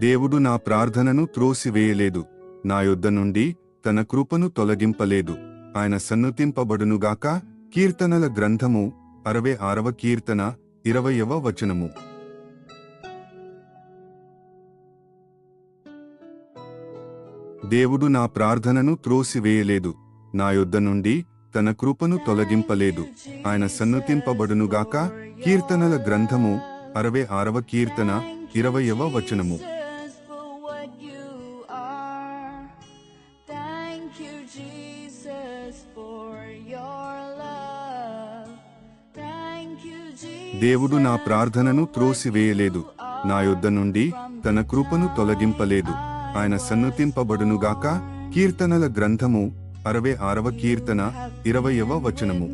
దేవుడు నా ప్రార్థనను త్రోసివేయలేదు, నా యొద్ద నుండి తన కృపను తొలగింపలేదు. ఆయన సన్నుతింపబడునుగాక. కీర్తనల గ్రంథము 66వ కీర్తన 20వ వచనము. దేవుడు నా ప్రార్థనను త్రోసివేయలేదు, నా యొద్ద నుండి తన కృపను తొలగింపలేదు. ఆయన సన్నుతింపబడునుగాక. కీర్తనల గ్రంథము 66వ కీర్తన 20వ వచనము. దేవుడు నా ప్రార్థనను త్రోసివేయలేదు, నా యొద్ద నుండి తన కృపను తొలగింపలేదు. ఆయన సన్నుతింపబడునుగాక. కీర్తనల గ్రంథము 66వ కీర్తన 20వ వచనము.